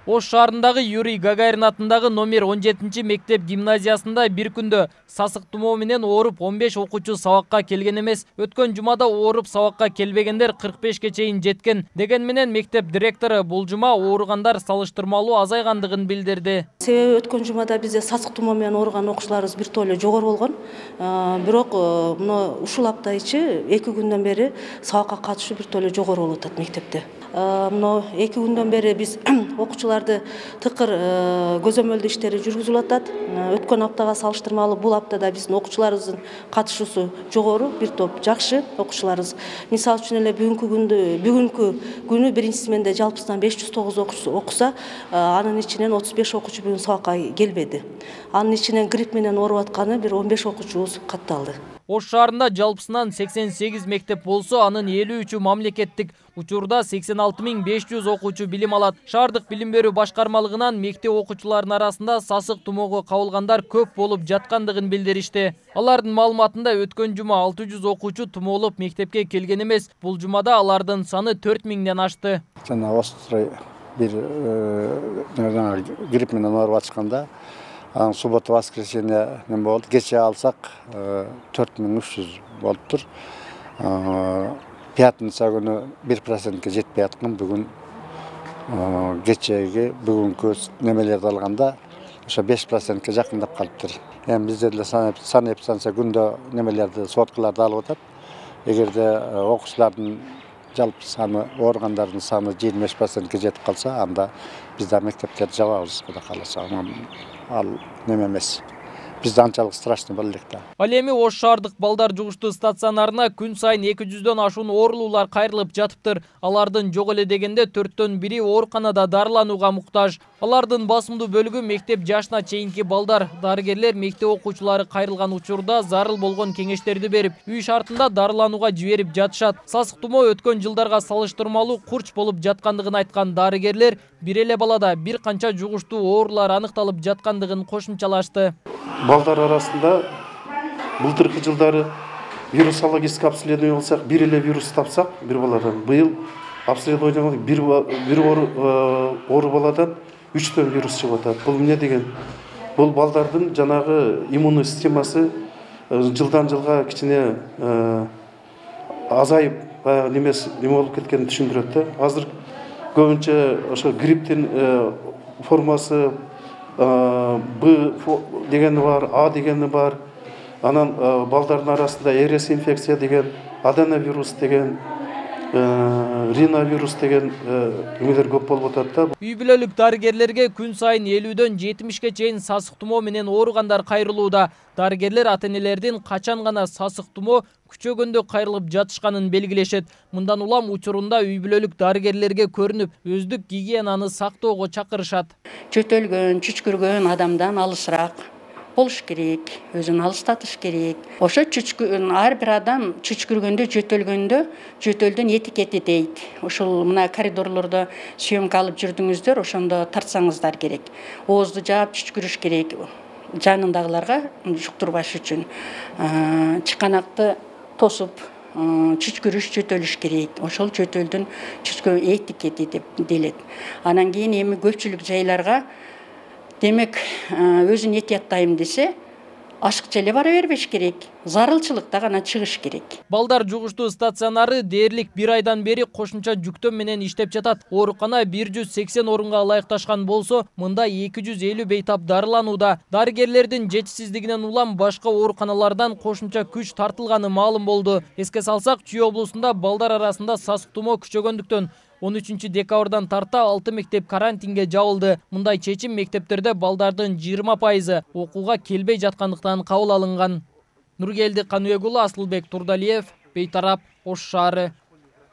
Ош шаарындагы Юрий Гагарин атындагы номер 17 мектеп гимназиясында бир күндө сасык тумоо менен ооруп 15 окуучу сабакка келген эмес. Өткөн жумада ооруп сабакка келбегендер 45ке чейин жеткен. Деген менен мектеп директору бул жума ооругандар салыштырмалуу азайгандыгын билдирди. Себеби өткөн жумада бизде сасык тумоо менен ооруган окуучуларыбыз бир толо жогору болгон. Бирок мына ушул апта ичи 2 күндөн бери сабакка катышуу бир толо жогору болуп атат мектепте. Мына 2 күндөн бери биз окуучуларды тыкыр көзөмөлдөө иштери жүргүзүлүп атат. Өткөн аптага салыштырмалуу бул аптада биздин окуучуларыбыздын катышуусу жогору, бир топ жакшы окуучуларыбыз. Мисалы үчүн эле бүгүнкү күнү биринчи сменде жалпысынан 509 окуучу окуса, анын ичинен 35 окуучу бүгүн сабакка келбеди. Анын ичинен грипп менен ооруп атканы бир 15 окуучубуз катталды. Ош шаарында жалпысынан 88 мектеп болсо, анын 53-ü мамлекеттик. Учурда 86.500 окуучу билим алат. Шаардык билим берүү башкармалыгынан мектеп окуучуларынын арасында сасык тумоого кабылгандар көп болуп жаткандыгын билдиришти. Алардын маалыматында өткөн жума 600 окуучу тумоолоп мектепке келген эмес. Бул жумада алардын саны 4000ден ашты. Жана острый бир грипп менен ооруп атышканда суббота воскресенье не болду. Кече алсак 4300 болуптур. Пятница күнү 1%ке жетпей аткан. Бүгүн кечеги бүгүнкү немелерди алганда ошо 5%ке жакындап калыптыр. Эми бизде деле санэпстанция күндө немелерди, соткаларды алып атат. Эгерде окуучулардын жалпы саны, ооругандардын саны 25%ке жетип калса, анда бизде мектептерди жабабыз, Кудай кааласа. Ал неме эмес. Бизде анчалык страшный болдук да. Ал эми Ош шаардык балдар жугуштуу стационарына күн сайын 200дөн ашуун оорулуулар кайрылып жатыптыр. Алардын жок эле дегенде 4төн бири ооруканада дарыланууга муктаж. Алардын басымдуу бөлүгү мектеп жашына чейинки балдар. Дарыгерлер мектеп окуучулары кайрылган учурда зарыл болгон кеңештерди берип, үй шартында дарыланууга жиберип жатышат. Сасык тумоо өткөн жылдарга салыштырмалуу курч болуп жаткандыгын айткан дарыгерлер бир эле балада бир канча жугуштуу оорулар аныкталып жаткандыгын кошумчалашты. Балдар арасында былтыркы жылдары вирусологический обследование болсак, бир эле вирус тапсак, бир баладан. Быйыл обследование бир оору баладан 3төн вирус чыгып атат. Бул эмне деген? Бул балдардын жанагы иммундуу системасы жылдан жылга кичине азайып, неме болуп кеткенин түшүндүрөт да. Азыр көбүнчө ошо грипптин формасы Б дегени бар, А дегени бар. Анан балдардын арасында РС инфекция деген, аденовирус деген, риновирус деген эмелер көп болуп атат да. Үй бүлөлүк дарыгерлерге күн сайын 50дөн 70ке чейин сасык тумоо менен ооругандар кайрылууда. Дарыгерлер ата-энелердин качан гана сасык тумоо күчөгөндө кайрылып жатышканын белгилешет. Мындан улам учурунда үй бүлөлүк дарыгерлерге көрүнүп, өздүк гигиенаны сактоого чакырышат. Жөтөлгөн, чүчкүргөн адамдан алысыраак болуш керек, өзүн алыстатыш керек. Ошо ар бир адам чүчкүргөндө, жөтөлгөндө, жөтөлдүн этикети дейт. Ошол мына коридорлордо съемка алып жүрдүңүздөр, ошондо тартсаңыздар керек. Оозду жаап чүчкүрүш керек. Жанындагыларга жуктурбаш үчүн чыканакты тосуп чүчкүрүш, жөтөлүш керек. Ошол жөтөлдүн чүчкү этикети деп делет. Анан кийин эми көпчүлүк жайларга демек өзүн этияттайм десе, ашыкча эле бара бербеш керек. Зарылчылыкта гана чыгыш керек. Балдар жугуштуу стационары дээрлик 1 айдан бери кошумча жүктөм менен иштеп жатат. Оорукана 180 орунга ылайыкташкан болсо, мында 250 бейтап дарыланууда. Дарыгерлердин жетишсиздигинен улам башка ооруканалардан кошумча күч тартылганы маалым болду. Эске салсак, Чүй облусунда балдар арасында сасык тумоо күчөгөндүктөн 13 декабрдан тарта 6 мектеп карантинге жабылды. Мындай чечим мектептерде балдардын 20% окууга келбей жаткандыктан кабыл алынган. Нургелди Кануэгулу, Асылбек Турдалиев, Бейтарап, Ош шаары.